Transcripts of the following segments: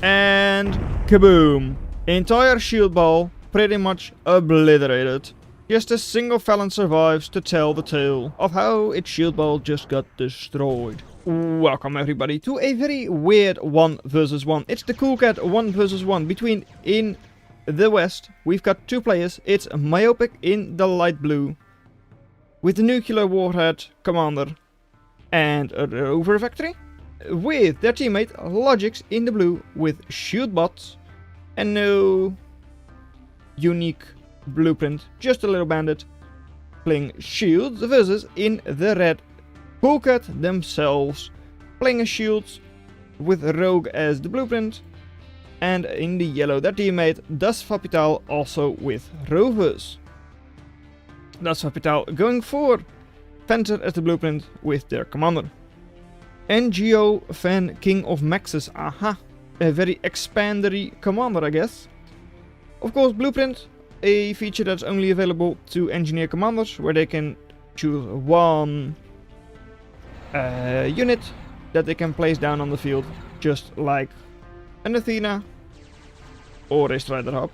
And kaboom! Entire shield ball pretty much obliterated. Just a single Phalanx survives to tell the tale of how its shield ball just got destroyed. Welcome everybody to a very weird 1 versus 1. It's the Cool Cat 1 versus 1 between in the west. We've got 2 players. It's Myopic in the light blue with the nuclear warhead commander and a rover factory, with their teammate Logix in the blue with shield bots and no unique blueprint, just a little bandit playing shields, versus in the red Cool Cat themselves playing a shields with rogue as the blueprint, and in the yellow their teammate Das Fapital also with rovers. Das Fapital going for Fencer as the blueprint with their commander. NGO Fan King of Maxes, aha, a very expandery commander I guess. Of course blueprint, a feature that's only available to engineer commanders, where they can choose one unit that they can place down on the field, just like an Athena or a Strider Hub.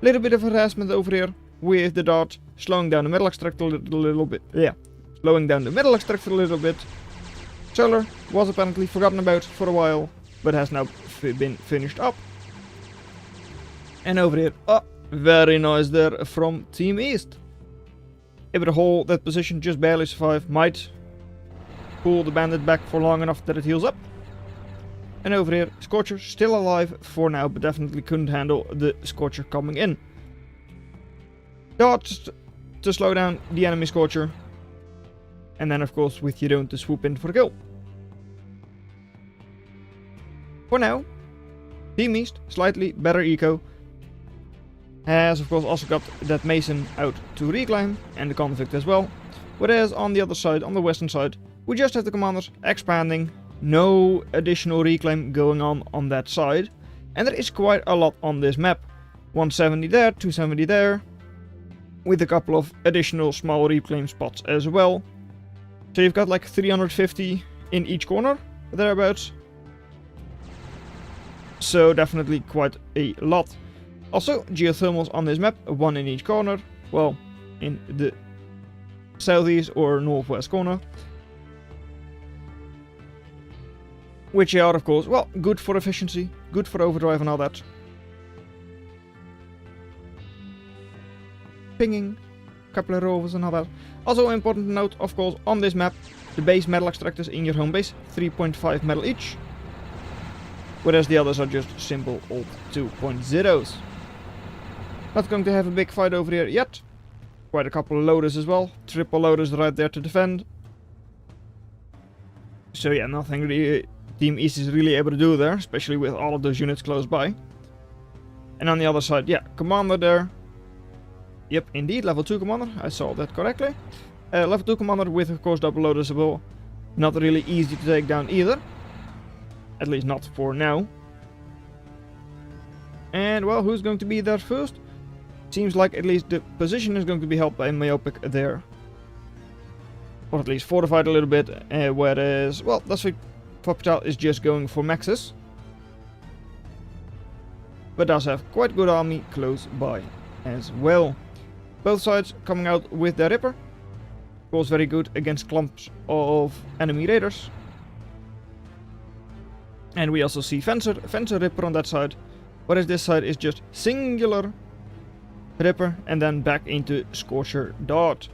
Little bit of harassment over here with the dart, slowing down the metal extractor a little bit. Yeah, slowing down the metal extractor a little bit. Solar was apparently forgotten about for a while, but has now been finished up. And over here, oh, very nice there from Team East. If it hold that position just barely survive, might pull the bandit back for long enough that it heals up. And over here, Scorcher still alive for now, but definitely couldn't handle the Scorcher coming in. Dodge to slow down the enemy Scorcher. And then of course with your own to swoop in for the kill. For now, Team East, slightly better eco. Has of course also got that Mason out to reclaim, and the Convict as well. Whereas on the other side, on the western side, we just have the commanders expanding. No additional reclaim going on that side. And there is quite a lot on this map. 170 there, 270 there. With a couple of additional small reclaim spots as well. So you've got like 350 in each corner, thereabouts. So definitely quite a lot. Also, geothermals on this map, 1 in each corner. Well, in the southeast or northwest corner. Which are, of course, well, good for efficiency, good for overdrive and all that. Pinging, couple of rovers and all that. Also important to note, of course, on this map, the base metal extractors in your home base, 3.5 metal each. Whereas the others are just simple old 2.0s. Not going to have a big fight over here yet. Quite a couple of loaders as well. Triple loaders right there to defend. So yeah, nothing really Team East is really able to do there, especially with all of those units close by. And on the other side, yeah, commander there. Yep, indeed, level 2 commander, I saw that correctly. Level 2 commander with, of course, double loaders as well. Not really easy to take down either. At least not for now. And, well, who's going to be there first? Seems like at least the position is going to be held by Myopic there. Or at least fortified a little bit, whereas, well, that's what Fapital is just going for maxes. But does have quite good army close by as well. Both sides coming out with their Ripper. Of course very good against clumps of enemy raiders. And we also see Fencer Ripper on that side. Whereas this side is just singular Ripper and then back into Scorcher Dart.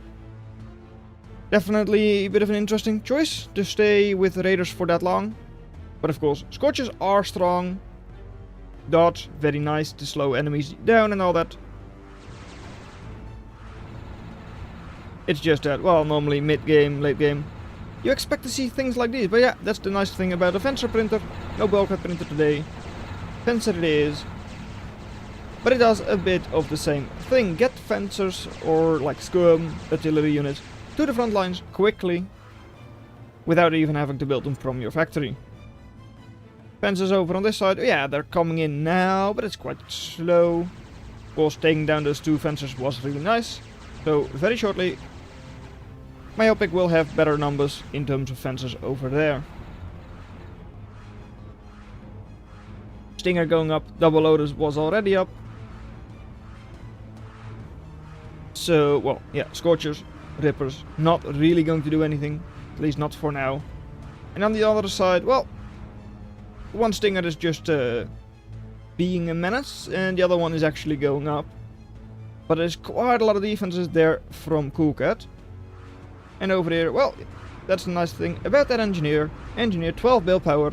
Definitely a bit of an interesting choice to stay with raiders for that long. But of course, Scorchers are strong. Dart, very nice to slow enemies down and all that. It's just that, well, normally mid-game, late-game, you expect to see things like these. But yeah, that's the nice thing about a Fencer printer. No bulkhead printer today. Fencer it is. But it does a bit of the same thing. Get Fencers or like skirm artillery units to the front lines quickly without even having to build them from your factory. Fencers over on this side, yeah, they're coming in now, but it's quite slow. Of course, taking down those 2 Fencers was really nice. So, very shortly, Myopic will have better numbers in terms of Fencers over there. Stinger going up, double loaders was already up. So, well, yeah, Scorchers, Rippers, not really going to do anything, at least not for now. And on the other side, well, one Stinger is just being a menace, and the other one is actually going up. But there's quite a lot of defenses there from Coolcat. And over here, well, that's the nice thing about that engineer. Engineer 12 build power,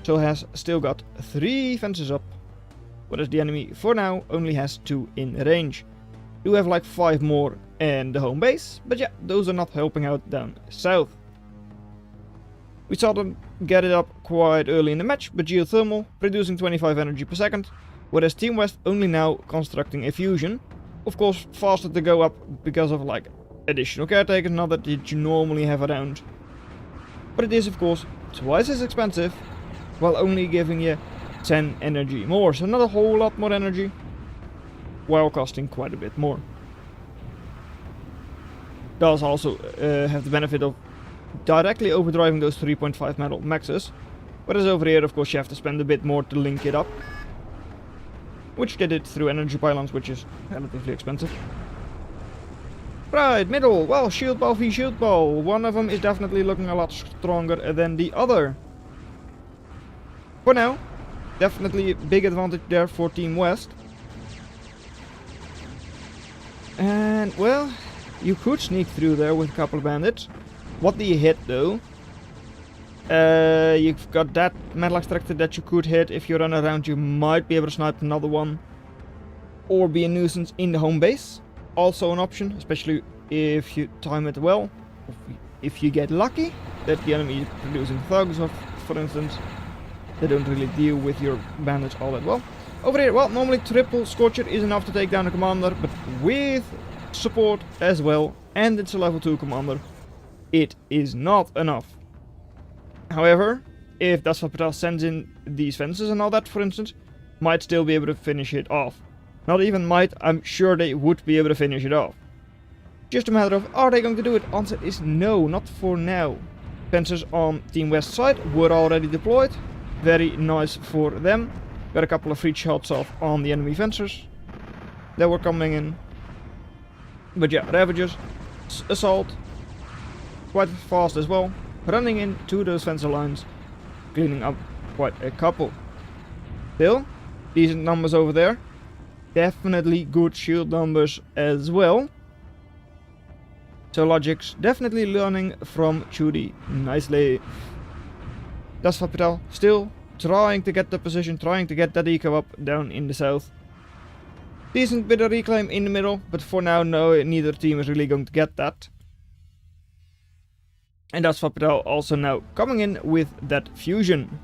so has still got 3 fences up. Whereas the enemy, for now, only has 2 in range. Do have like 5 more in the home base, but yeah, those are not helping out down south. We saw them get it up quite early in the match, but geothermal, producing 25 energy per second, whereas Team West only now constructing a fusion. Of course, faster to go up because of like additional caretakers now that you normally have around. But it is of course twice as expensive, while only giving you 10 energy more, so not a whole lot more energy, while costing quite a bit more. Does also have the benefit of directly overdriving those 3.5 metal maxes, whereas over here of course you have to spend a bit more to link it up, which they did through energy pylons, which is relatively expensive. Right, middle, well, shield ball v shield ball, one of them is definitely looking a lot stronger than the other. For now, definitely a big advantage there for Team West. And, well, you could sneak through there with a couple of bandits. What do you hit, though? You've got that metal extractor that you could hit. If you run around, you might be able to snipe another one. Or be a nuisance in the home base. Also an option, especially if you time it well. If you get lucky that the enemy is producing thugs, or for instance. They don't really deal with your bandits all that well. Over here, well, normally triple Scorcher is enough to take down a commander, but with support as well, and it's a level 2 commander, it is not enough. However, if Dasva Patel sends in these fences and all that, for instance, might still be able to finish it off. Not even might, I'm sure they would be able to finish it off. Just a matter of, are they going to do it? Answer is no, not for now. Fences on Team West side were already deployed. Very nice for them. Got a couple of free shots off on the enemy fencers that were coming in. But yeah, Ravagers, assault, quite fast as well. Running into those fencer lines, cleaning up quite a couple. Still, decent numbers over there. Definitely good shield numbers as well. So Logic's definitely learning from Chudi nicely. Dasva Patel still trying to get the position, trying to get that eco up down in the south. Decent bit of reclaim in the middle, but for now no, neither team is really going to get that. And Dasva Patel also now coming in with that fusion.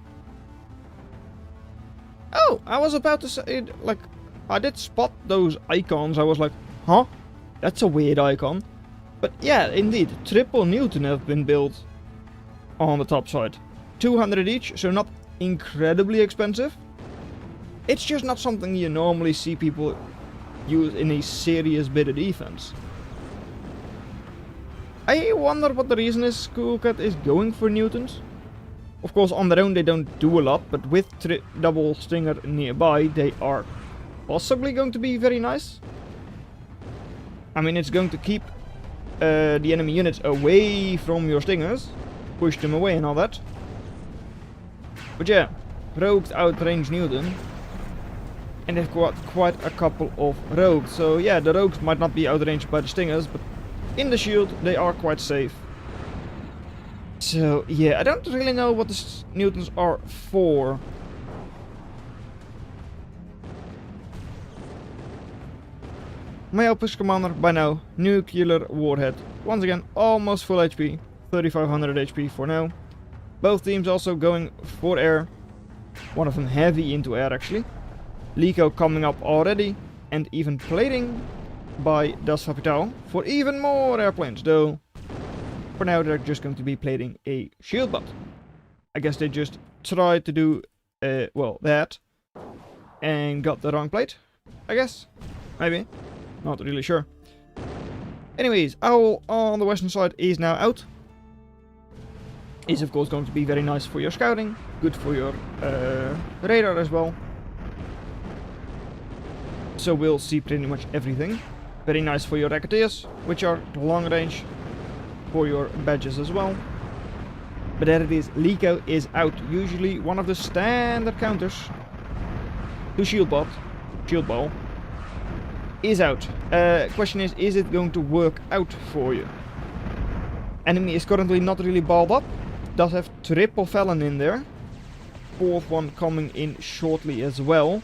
Oh, I was about to say, like, I did spot those icons. I was like, huh? That's a weird icon. But yeah, indeed, triple Newton have been built on the top side. 200 each, so not incredibly expensive. It's just not something you normally see people use in a serious bit of defense. I wonder what the reason is Coolcat is going for Newtons. Of course, on their own they don't do a lot, but with double Stinger nearby, they are possibly going to be very nice. I mean, it's going to keep the enemy units away from your Stingers, push them away and all that. But yeah, rogues outrange Newton, and they've got quite a couple of rogues. So yeah, the rogues might not be outranged by the Stingers, but in the shield they are quite safe. So yeah, I don't really know what the Newtons are for. My outpost commander by now, nuclear warhead. Once again, almost full HP, 3500 HP for now. Both teams also going for air. One of them heavy into air actually. Lico coming up already, and even plating by Dasva Patel for even more airplanes, though for now they're just going to be plating a shield bot. I guess they just tried to do, well, that, and got the wrong plate, I guess, maybe. Not really sure. Anyways, Owl on the western side is now out. Is of course going to be very nice for your scouting, good for your radar as well. so we'll see pretty much everything. Very nice for your racketeers, which are long range for your badges as well. But there it is, Lico is out. Usually one of the standard counters to shield ball is out. Question is it going to work out for you? Enemy is currently not really balled up. Does have triple Felon in there. Fourth one coming in shortly as well.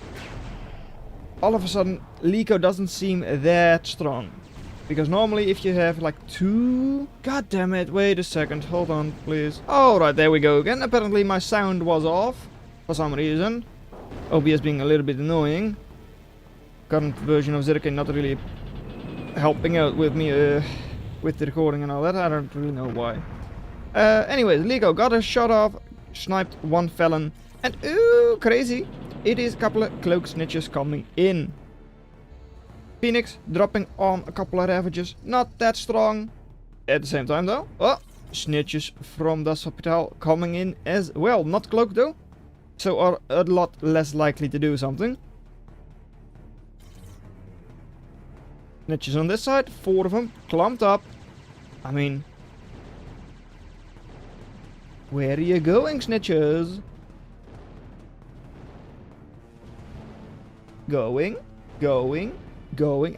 All of a sudden, Lico doesn't seem that strong. Because normally if you have like two... God damn it, wait a second, hold on please. Alright, there we go again. Apparently my sound was off for some reason. OBS being a little bit annoying. Current version of zerok not really helping out with me with the recording and all that. I don't really know why. Anyways, Lico got a shot off, sniped one Felon. And ooh, crazy. It is a couple of cloak snitches coming in. Phoenix dropping on a couple of ravages. Not that strong. At the same time though. Oh, snitches from Das Hospital coming in as well. Not cloaked though. So are a lot less likely to do something. Snitches on this side. 4 of them clumped up. I mean... Where are you going, snitches? Going.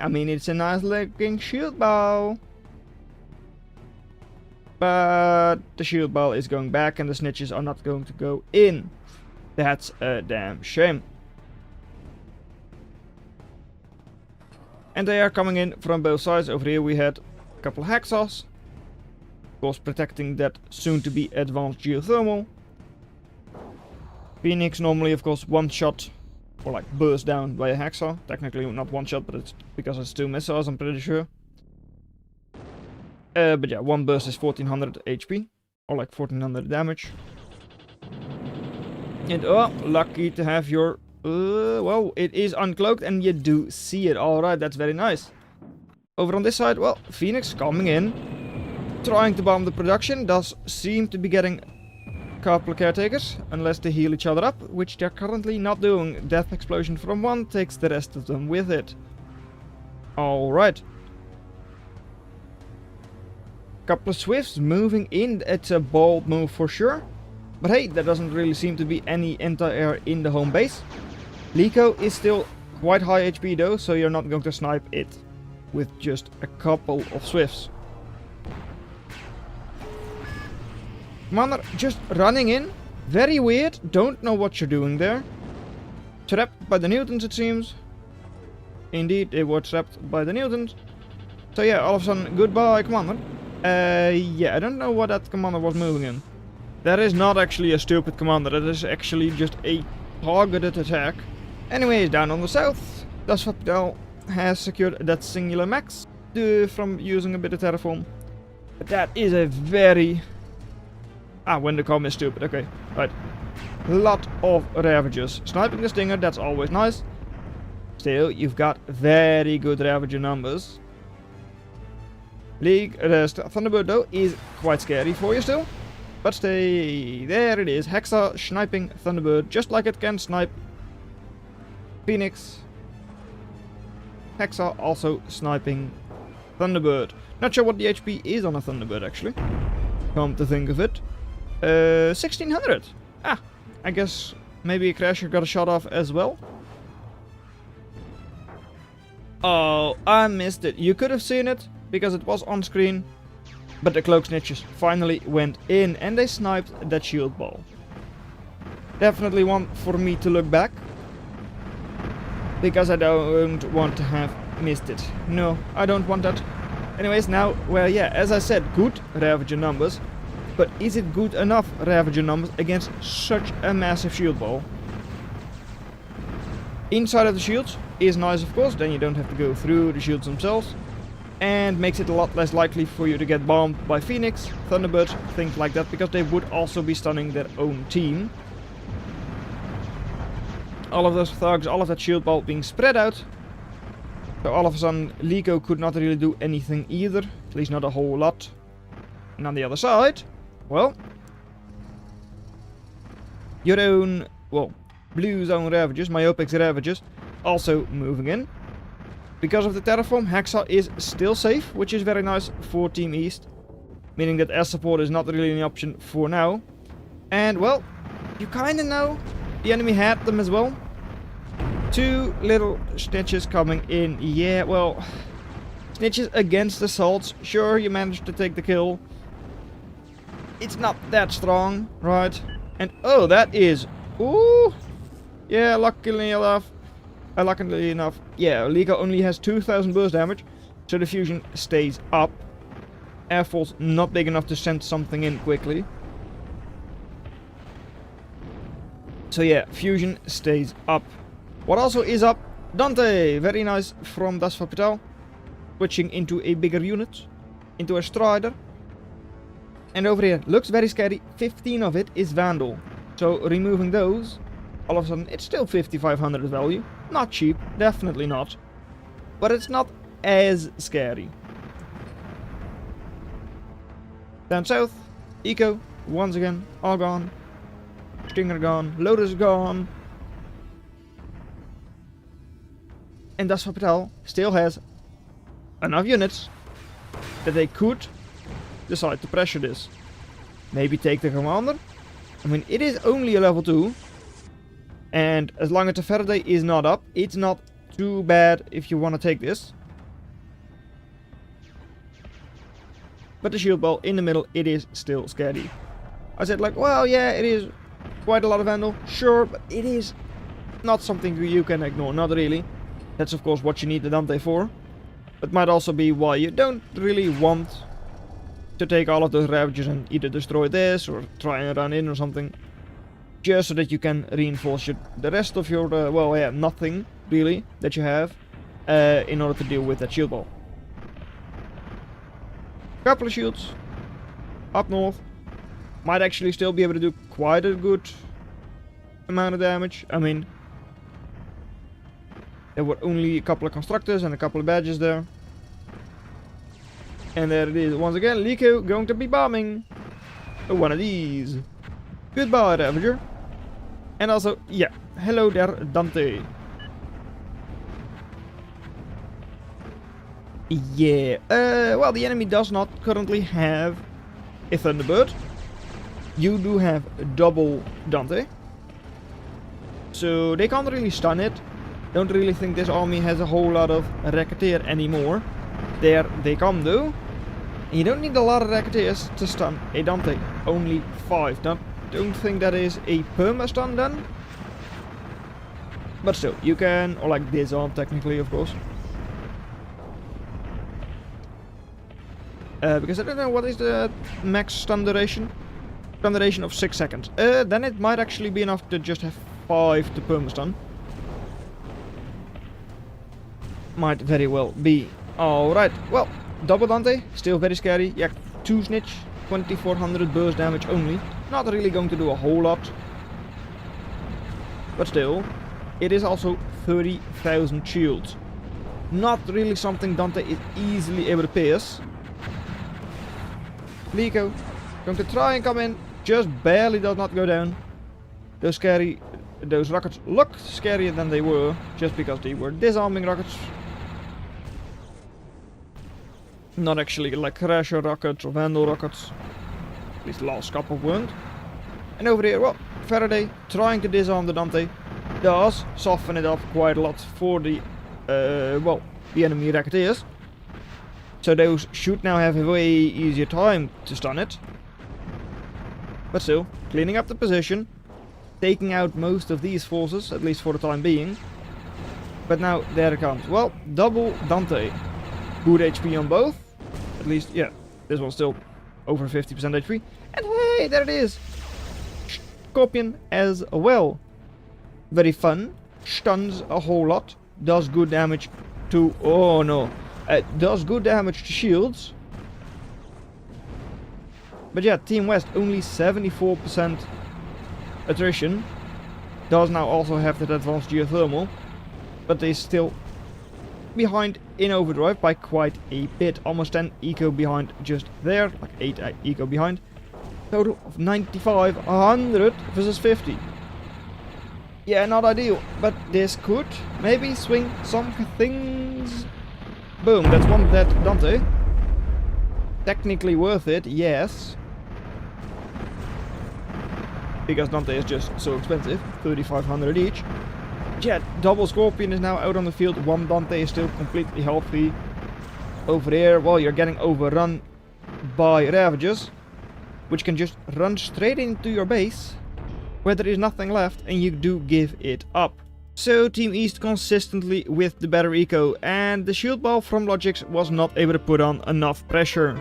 I mean, it's a nice looking shield ball. But the shield ball is going back and the snitches are not going to go in. That's a damn shame. And they are coming in from both sides. Over here we had a couple of hacksaws. Of course, protecting that soon to be advanced geothermal. Phoenix normally, of course, one shot. Or like burst down by a hacksaw. Technically not one shot, but it's because it's 2 missiles, I'm pretty sure. But yeah, one burst is 1400 HP. Or like 1400 damage. And oh, lucky to have your... well, it is uncloaked and you do see it. Alright, that's very nice. Over on this side, well, Phoenix coming in. Trying to bomb the production. Does seem to be getting... couple of caretakers, unless they heal each other up, which they're currently not doing. Death explosion from one takes the rest of them with it. Alright. Couple of Swifts moving in. It's a bold move for sure. But hey, there doesn't really seem to be any anti-air in the home base. Lico is still quite high HP though, so you're not going to snipe it with just a couple of Swifts. Commander just running in. Very weird. Don't know what you're doing there. Trapped by the Newtons, it seems. Indeed, they were trapped by the Newtons. So yeah, all of a sudden, goodbye, Commander. Yeah, I don't know what that Commander was moving in. That is not actually a stupid Commander. That is actually just a targeted attack. Anyways, down on the south, Das Hospital has secured that singular max from using a bit of terraform. But that is a very... when the com is stupid, okay, right. Lot of Ravagers. Sniping the Stinger, that's always nice. Still, you've got very good Ravager numbers. Thunderbird though is quite scary for you still. But stay, there it is. Hexa sniping Thunderbird, just like it can snipe Phoenix. Hexa also sniping Thunderbird. Not sure what the HP is on a Thunderbird actually. Come to think of it. 1600. I guess maybe a Crasher got a shot off as well. Oh, I missed it. You could have seen it because it was on screen. But the cloak snitches finally went in and they sniped that shield ball. Definitely one for me to look back. Because I don't want to have missed it. No, I don't want that. Anyways, now, well, yeah, as I said, good Ravager numbers. But is it good enough Ravager numbers against such a massive shield ball? Inside of the shields is nice, of course, then you don't have to go through the shields themselves. And makes it a lot less likely for you to get bombed by Phoenix, Thunderbird, things like that, because they would also be stunning their own team. All of those thugs, all of that shield ball being spread out. So all of a sudden, Lico could not really do anything either, at least not a whole lot. And on the other side, well, your own, well, blue zone Ravagers, Myopics Ravagers, also moving in. Because of the terraform, Hexa is still safe, which is very nice for Team East. Meaning that air support is not really an option for now. And, well, you kinda know the enemy had them as well. 2 little Snitches coming in. Yeah, well, Snitches against assaults. Sure, you managed to take the kill. It's not that strong, right? And, oh, that is... Ooh! Yeah, luckily enough, yeah, Liga only has 2000 burst damage, so the fusion stays up. Airfall's not big enough to send something in quickly. So yeah, fusion stays up. What also is up? Dante! Very nice from Das Patel. Switching into a bigger unit. Into a Strider. And over here, looks very scary. 15 of it is Vandal. So removing those, all of a sudden it's still 5500 value. Not cheap, definitely not. But it's not as scary. Down south, Eco, once again, all gone. Stinger gone, Lotus gone. And Das Patel still has enough units that they could decide to pressure this. Maybe take the commander. I mean, it is only a level 2. And as long as the Faraday is not up, it's not too bad if you want to take this. But the shield ball in the middle, it is still scary. I said like, well, yeah, it is quite a lot of Vandal. Sure, but it is not something you can ignore. Not really. That's of course what you need the Dante for. But might also be why you don't really want to take all of those Ravagers and either destroy this or try and run in or something. Just so that you can reinforce the rest of your, well, yeah, nothing really that you have in order to deal with that shield ball. Couple of shields up north. Might actually still be able to do quite a good amount of damage. I mean, there were only a couple of constructors and a couple of badges there. And there it is once again. Liko going to be bombing one of these. Goodbye, Ravager. And also, yeah, hello there, Dante. Yeah, well, the enemy does not currently have a Thunderbird. You do have double Dante. So they can't really stun it. Don't really think this army has a whole lot of Racketeer anymore. There they come though. And you don't need a lot of Racketeers to stun a Dante. Only 5. Don't think that is a perma stun then. But still, you can, or like disarm technically, of course. Because I don't know what is the max stun duration. Stun duration of 6 seconds. Then it might actually be enough to just have 5 to perma stun. Might very well be. Alright, well, double Dante, still very scary. Yeah, 2 Snitch, 2400 burst damage only. Not really going to do a whole lot. But still, it is also 30,000 shields. Not really something Dante is easily able to pierce. Liko going to try and come in, just barely does not go down. Those rockets looked scarier than they were, just because they were disarming rockets. Not actually like Crasher rockets or Vandal rockets. At least the last couple weren't. And over here, well, Faraday trying to disarm the Dante does soften it up quite a lot for the, well, the enemy Racketeers. So those should now have a way easier time to stun it. But still, cleaning up the position. Taking out most of these forces, at least for the time being. But now, there it comes. Well, double Dante. Good HP on both. At least, yeah, this one's still over 50% HP. And hey, there it is! Scorpion as well. Very fun. Stuns a whole lot. Does good damage to... Oh no. Does good damage to shields. But yeah, Team West only 74% attrition. Does now also have that advanced geothermal. But they still behind in overdrive by quite a bit. Almost 10 eco behind just there. Like 8 eco behind. Total of 95, 100 versus 50. Yeah, not ideal. But this could maybe swing something points. Boom, that's one dead Dante. Technically worth it, yes. Because Dante is just so expensive, 3,500 each. Yeah, double Scorpion is now out on the field, one Dante is still completely healthy. Over here, well, you're getting overrun by Ravages, which can just run straight into your base, where there is nothing left, and you do give it up. So Team East consistently with the better eco, and the shield ball from Logix was not able to put on enough pressure.